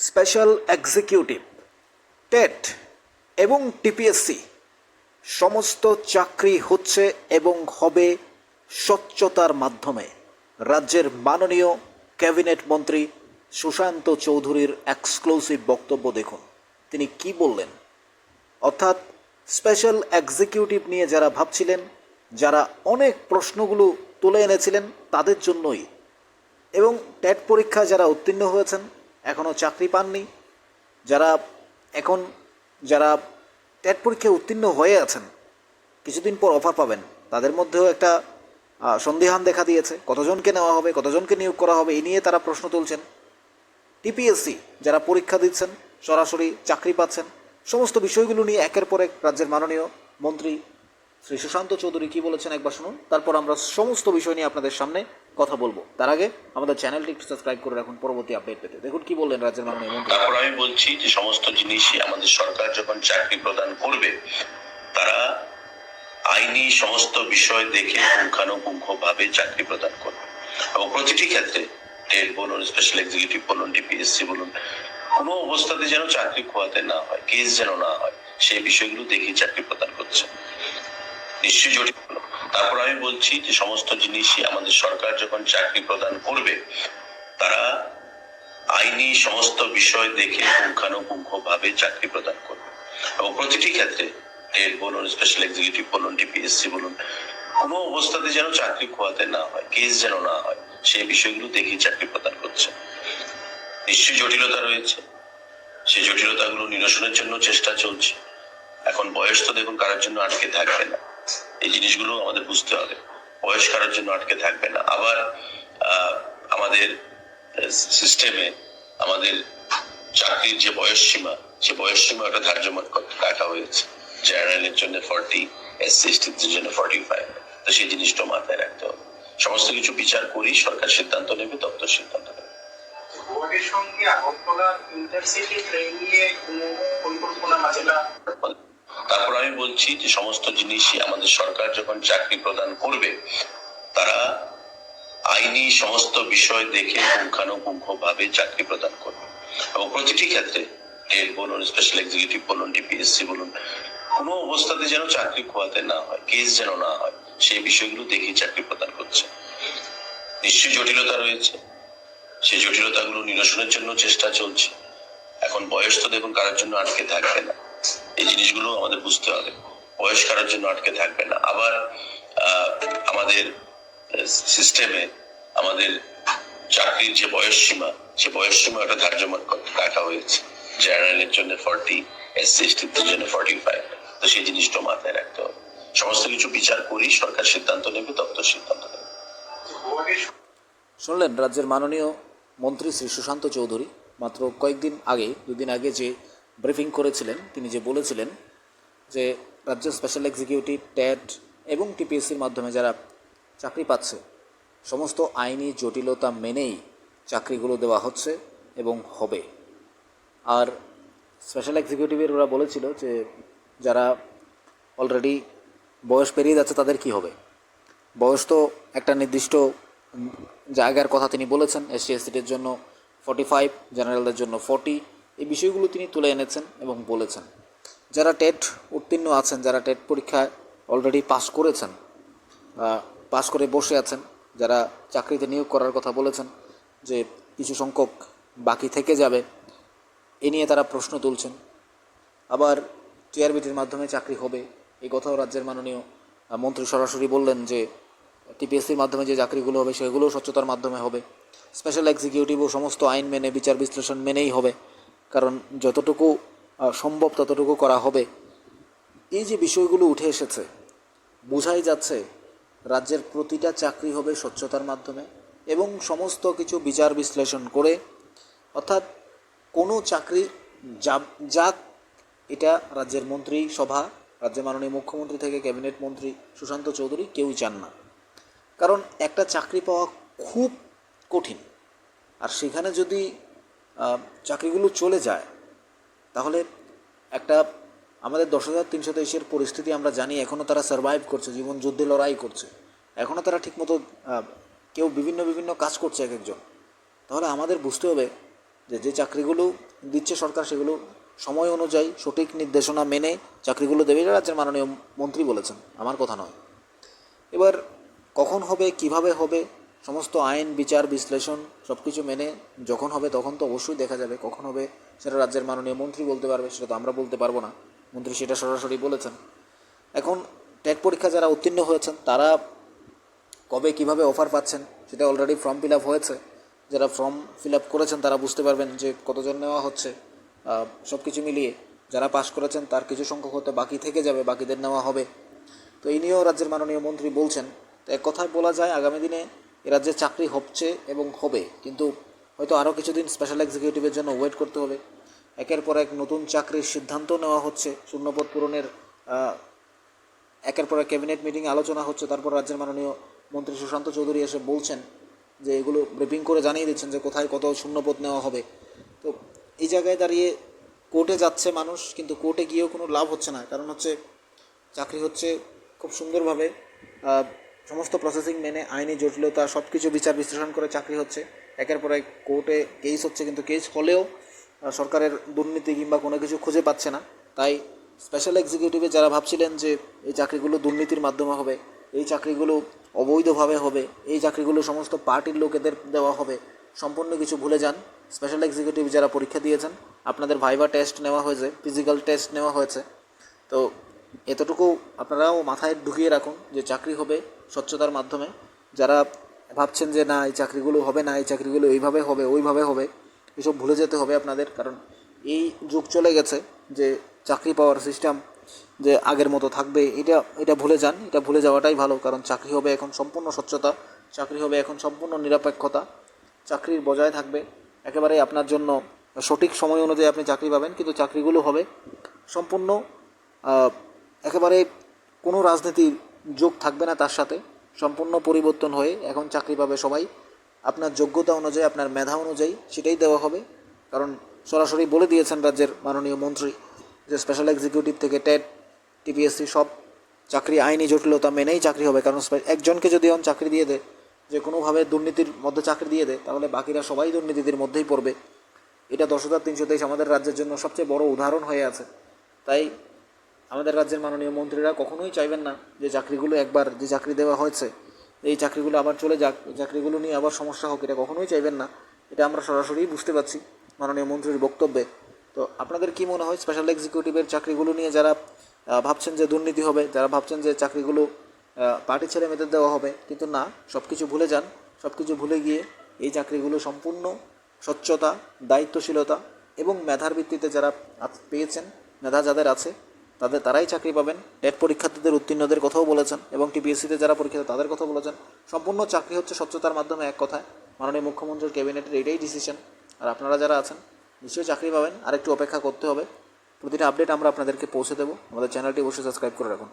Special executive, TET এবং TPSC সমস্ত চাকরি হচ্ছে এবং হবে স্বচ্ছতার মাধ্যমে। রাজ্যের মাননীয় ক্যাবিনেট মন্ত্রী সুশান্ত চৌধুরীর এক্সক্লুসিভ বক্তব্য দেখুন, তিনি কি বললেন। অর্থাৎ স্পেশাল এক্সিকিউটিভ নিয়ে যারা ভাবছিলেন, যারা অনেক প্রশ্নগুলো তুলে এনেছিলেন তাদের জন্যই, এবং টেট পরীক্ষা যারা উত্তীর্ণ হয়েছেন এখনও চাকরি পাননি, যারা টেট পরীক্ষায় উত্তীর্ণ হয়ে আছেন কিছুদিন পর অফার পাবেন, তাদের মধ্যেও একটা সন্দিহান দেখা দিয়েছে। কতজনকে নেওয়া হবে, কতজনকে নিয়োগ করা হবে, এই নিয়ে তারা প্রশ্ন তুলছেন। টিপিএসসি যারা পরীক্ষা দিচ্ছেন, সরাসরি চাকরি পাচ্ছেন, সমস্ত বিষয়গুলো নিয়ে একের পর এক রাজ্যের মাননীয় মন্ত্রী শ্রী সুশান্ত চৌধুরী কী বলেছেন একবার শুনুন, তারপর আমরা সমস্ত বিষয় নিয়ে আপনাদের সামনে কথা বলবো। তার আগে আমাদের চ্যানেলটি একটু সাবস্ক্রাইব করে রাখুন পরবর্তী আপডেট পেতে। দেখুন কি বললেন রাজ্যের মাননীয় মন্ত্রী। তারপর আমি বলছি যে সমস্ত জিনিসই আমাদের সরকার যখন চাকরি প্রদান করবে, তারা আইনি সমস্ত বিষয় দেখে পুঙ্খানুপুঙ্খভাবে চাকরি প্রদান করবে, এবং প্রতিটি ক্ষেত্রে টেট বলুন, স্পেশাল এক্সিকিউটিভ বলুন, ডিপিএসসি বলুন, কোনো অবস্থাতে যেন চাকরি খোয়াতে না হয়, কেস যেন না হয়, সেই বিষয়গুলো দেখে চাকরি প্রদান করছে। নিশ্চয়ই জটিল। তারপর আমি বলছি যে সমস্ত জিনিসই আমাদের সরকার যখন চাকরি প্রদান করবে, তারা আইনি সমস্ত বিষয় দেখে পুঙ্খানুপুঙ্খভাবে চাকরি প্রদান করবে, এবং প্রতিটি ক্ষেত্রে টেট বলুন, স্পেশাল এক্সিকিউটিভ বলুন, ডিপিএসসি বলুন, কোনো অবস্থাতে যেন চাকরি খোয়াতে না হয়, কেস যেন না হয়, সেই বিষয়গুলো দেখে চাকরি প্রদান করছে। নিশ্চয়ই জটিলতা রয়েছে, সেই জটিলতাগুলো নিরসনের জন্য চেষ্টা চলছে। এখন বয়স তো দেখুন কারোর জন্য আটকে থাকবে না, এই জিনিসগুলো আমাদের বুঝতে হবে। বয়স কারোর জন্য আটকে থাকবে না। আবার আমাদের সিস্টেমে আমাদের চাকরির যে বয়স সীমা, সে বয়স সীমা একটা ধার্য রাখা হয়েছে। জেনারেলের জন্য 40, এসসি এসটিদের জন্য 45। তো সেই জিনিসটা মাথায় রাখতে হবে। সমস্ত কিছু বিচার করি সরকার সিদ্ধান্ত নেবে, দপ্তর সিদ্ধান্ত নেবে। বোর্ডের সঙ্গে আগরতলার ইন্টারসিটি ট্রেন নিয়ে কোনো পরিকল্পনা আছে না? তারপর আমি বলছি যে সমস্ত জিনিসই আমাদের সরকার যখন চাকরি প্রদান করবে, তারা আইনি সমস্ত বিষয় দেখে পুঙ্খানুপুঙ্খভাবে চাকরি প্রদান করবে, এবং প্রতিটি ক্ষেত্রে টেট বলুন, স্পেশাল এক্সিকিউটিভ বলুন, ডিপিএসসি বলুন, কোনো অবস্থাতে যেন চাকরি খোয়াতে না হয়, কেস যেন না হয়, সেই বিষয়গুলো দেখে চাকরি প্রদান করছে। নিশ্চয়ই জটিলতা রয়েছে, সেই জটিলতাগুলো নিরসনের জন্য চেষ্টা চলছে। এখন বয়স তো দেখুন কারোর জন্য আটকে থাকবে না, এই জিনিসগুলো আমাদের বুঝতে হবে। বয়স কারোর জন্য আটকে থাকবে না। আবার আমাদের সিস্টেমে আমাদের চাকরির যে বয়স সীমা, সে বয়স সীমা একটা ধার্য রাখা হয়েছে। জেনারেলের জন্য 40, এসসি এসটিদের জন্য 45। তো সেই জিনিসটা মাথায় রাখতে হবে। সমস্ত কিছু বিচার করি সরকার সিদ্ধান্ত নেবে, দপ্তর সিদ্ধান্ত নেবে। শুনলেন রাজ্যের মাননীয় মন্ত্রী শ্রী সুশান্ত চৌধুরী মাত্র দুদিন আগে যে ব্রিফিং করেছিলেন, তিনি যে বলেছিলেন যে রাজ্যের স্পেশাল এক্সিকিউটিভ, টেট এবং টিপিএসসির মাধ্যমে যারা চাকরি পাচ্ছে সমস্ত আইনি জটিলতা মেনেই চাকরিগুলো দেওয়া হচ্ছে এবং হবে। আর স্পেশাল এক্সিকিউটিভের ওরা বলেছিল যে যারা অলরেডি বয়স পেরিয়ে যাচ্ছে তাদের কি হবে। বয়স তো একটা নির্দিষ্ট জায়গার কথা তিনি বলেছেন। এসসি এসটির জন্য 45, জেনারেলদের জন্য 40। এই বিষয়গুলো তিনি তুলে এনেছেন এবং বলেছেন যারা টেট উত্তীর্ণ আছেন, যারা টেট পরীক্ষায় অলরেডি পাস করেছেন, পাস করে বসে আছেন, যারা চাকরিতে নিয়োগ করার কথা বলেছেন যে কিছু সংখ্যক বাকি থেকে যাবে, এ নিয়ে তারা প্রশ্ন তুলছেন। আবার টিআরবিটির মাধ্যমে চাকরি হবে এই কথাও রাজ্যের মাননীয় মন্ত্রী সরাসরি বললেন যে টিপিএসসির মাধ্যমে যে চাকরিগুলো হবে সেগুলোও স্বচ্ছতার মাধ্যমে হবে। স্পেশাল এক্সিকিউটিভও সমস্ত আইন মেনে, বিচার বিশ্লেষণ মেনেই হবে, কারণ যতটুকু সম্ভব ততটুকু করা হবে। এই যে বিষয়গুলো উঠে এসেছে, বোঝাই যাচ্ছে রাজ্যের প্রতিটা চাকরি হবে স্বচ্ছতার মাধ্যমে এবং সমস্ত কিছু বিচার বিশ্লেষণ করে। অর্থাৎ কোনো চাকরি যাক, এটা রাজ্যের মন্ত্রী সভা, রাজ্যের মাননীয় মুখ্যমন্ত্রী থেকে ক্যাবিনেট মন্ত্রী সুশান্ত চৌধুরী কেউই চান না। কারণ একটা চাকরি পাওয়া খুব কঠিন, আর সেখানে যদি চাকরিগুলো চলে যায় তাহলে একটা আমাদের 10,323-এর পরিস্থিতি আমরা জানি। এখনও তারা সারভাইভ করছে, জীবন যুদ্ধে লড়াই করছে, এখনও তারা ঠিকমতো কেউ বিভিন্ন কাজ করছে এক একজন। তাহলে আমাদের বুঝতে হবে যে চাকরিগুলো দিচ্ছে সরকার সেগুলো সময় অনুযায়ী সঠিক নির্দেশনা মেনে চাকরিগুলো দেবে, এটা রাজ্যের মাননীয় মন্ত্রী বলেছেন, আমার কথা নয়। এবার কখন হবে, কিভাবে হবে, সমস্ত আইন বিচার বিশ্লেষণ সব কিছু মেনে যখন হবে তখন তো অবশ্যই দেখা যাবে। কখন হবে সেটা রাজ্যের মাননীয় মন্ত্রী বলতে পারবে, সেটা তো আমরা বলতে পারবো না। মন্ত্রী সেটা সরাসরি বলেছেন। এখন টেট পরীক্ষা যারা উত্তীর্ণ হয়েছেন তারা কবে কিভাবে অফার পাচ্ছেন সেটা অলরেডি ফর্ম ফিল আপ হয়েছে। যারা ফর্ম ফিল আপ করেছেন তারা বুঝতে পারবেন যে কতজন নেওয়া হচ্ছে। সব কিছু মিলিয়ে যারা পাশ করেছেন তার কিছু সংখ্যক হতে বাকি থেকে যাবে, বাকিদের নেওয়া হবে। তো এই নিয়েও রাজ্যের মাননীয় মন্ত্রী বলছেন। তো এক কথায় বলা যায় আগামী দিনে এ রাজ্যে চাকরি হচ্ছে এবং হবে, কিন্তু হয়তো আরও কিছুদিন স্পেশাল এক্সিকিউটিভের জন্য ওয়েট করতে হবে। একের পর এক নতুন চাকরির সিদ্ধান্ত নেওয়া হচ্ছে, শূন্যপদ পূরণের একের পর এক ক্যাবিনেট মিটিংয়ে আলোচনা হচ্ছে। তারপর রাজ্যের মাননীয় মন্ত্রী সুশান্ত চৌধুরী এসে বলছেন যে এগুলো ব্রিফিং করে জানিয়ে দিচ্ছেন যে কোথায় কত শূন্যপদ নেওয়া হবে। তো এই জায়গায় দাঁড়িয়ে কোর্টে যাচ্ছে মানুষ, কিন্তু কোর্টে গিয়েও কোনো লাভ হচ্ছে না। কারণ হচ্ছে চাকরি হচ্ছে খুব সুন্দরভাবে সমস্ত প্রসেসিং মেনে আইনি জটিলতা সব কিছু বিচার বিশ্লেষণ করে চাকরি হচ্ছে। একের পর এক কোর্টে কেস হচ্ছে, কিন্তু কেস হলেও সরকারের দুর্নীতি কিংবা কোনো কিছু খুঁজে পাচ্ছে না। তাই স্পেশাল এক্সিকিউটিভে যারা ভাবছিলেন যে এই চাকরিগুলো দুর্নীতির মাধ্যমে হবে, এই চাকরিগুলো অবৈধভাবে হবে, এই চাকরিগুলো সমস্ত পার্টির লোকেদের দেওয়া হবে, সম্পূর্ণ কিছু ভুলে যান। স্পেশাল এক্সিকিউটিভ যারা পরীক্ষা দিয়েছেন আপনাদের ভাইভা টেস্ট নেওয়া হয়েছে, ফিজিক্যাল টেস্ট নেওয়া হয়েছে। তো এতটুকু আপনারাও মাথায় ঢুকিয়ে রাখুন যে চাকরি হবে স্বচ্ছতার মাধ্যমে। যারা ভাবছেন যে না এই চাকরিগুলো হবে না, এই চাকরিগুলো এইভাবে হবে ওইভাবে হবে, এসব ভুলে যেতে হবে আপনাদের। কারণ এই যুগ চলে গেছে যে চাকরি পাওয়ার সিস্টেম যে আগের মতো থাকবে, এটা ভুলে যান। এটা ভুলে যাওয়াটাই ভালো। কারণ চাকরি হবে এখন সম্পূর্ণ স্বচ্ছতা, চাকরি হবে এখন সম্পূর্ণ নিরপেক্ষতা, চাকরির বজায় থাকবে একেবারে আপনার জন্য সঠিক সময় অনুযায়ী আপনি চাকরি পাবেন। কিন্তু চাকরিগুলো হবে সম্পূর্ণ একেবারে কোনো রাজনীতির যোগ থাকবে না তার সাথে, সম্পূর্ণ পরিবর্তন হয়ে এখন চাকরি পাবে সবাই আপনার যোগ্যতা অনুযায়ী, আপনার মেধা অনুযায়ী সেটাই দেওয়া হবে। কারণ সরাসরি বলে দিয়েছেন রাজ্যের মাননীয় মন্ত্রী যে স্পেশাল এক্সিকিউটিভ থেকে টেট টিপিএসসি সব চাকরি আইনি জটিলতা মেনেই চাকরি হবে। কারণ একজনকে যদি এখন চাকরি দিয়ে দেয়, যে কোনোভাবে দুর্নীতির মধ্যে চাকরি দিয়ে দেয়, তাহলে বাকিরা সবাই দুর্নীতির মধ্যেই পড়বে। এটা 10,323 আমাদের রাজ্যের জন্য সবচেয়ে বড় উদাহরণ হয়ে আছে। তাই আমাদের রাজ্যের মাননীয় মন্ত্রীরা কখনোই চাইবেন না যে চাকরিগুলো একবার যে চাকরি দেওয়া হয়েছে এই চাকরিগুলো আবার চলে যাক, এই চাকরিগুলো নিয়ে আবার সমস্যা হোক, এটা কখনোই চাইবেন না। এটা আমরা সরাসরি বুঝতে পারছি মাননীয় মন্ত্রীর বক্তব্যে। তো আপনাদের কি মনে হয় স্পেশাল এক্সিকিউটিভের চাকরিগুলো নিয়ে যারা ভাবছেন যে দুর্নীতি হবে, যারা ভাবছেন যে চাকরিগুলো পার্টি ছেলে মেয়েদের দেওয়া হবে, কিন্তু না, সব কিছু ভুলে যান। সব কিছু ভুলে গিয়ে এই চাকরিগুলো সম্পূর্ণ স্বচ্ছতা, দায়িত্বশীলতা এবং মেধার ভিত্তিতে যারা পেয়েছেন, মেধা যাদের আছে তারাই চাকরি পাবেন। টেট পরীক্ষার্থীদের উত্তীর্ণদের কথাও বলেছেন এবং টিপিএসসিতে যারা পরীক্ষা তাদের কথা বলেছেন। সম্পূর্ণ চাকরি হচ্ছে স্বচ্ছতার মাধ্যমে। এক কথায় মাননীয় মুখ্যমন্ত্রীর ক্যাবিনেটের এটাই ডিসিশন। আর আপনারা যারা আছেন নিশ্চয়ই চাকরি পাবেন, আর একটু অপেক্ষা করতে হবে। প্রতিটা আপডেট আমরা আপনাদেরকে পৌঁছে দেবো। আমাদের চ্যানেলটি অবশ্যই সাবস্ক্রাইব করে রাখুন।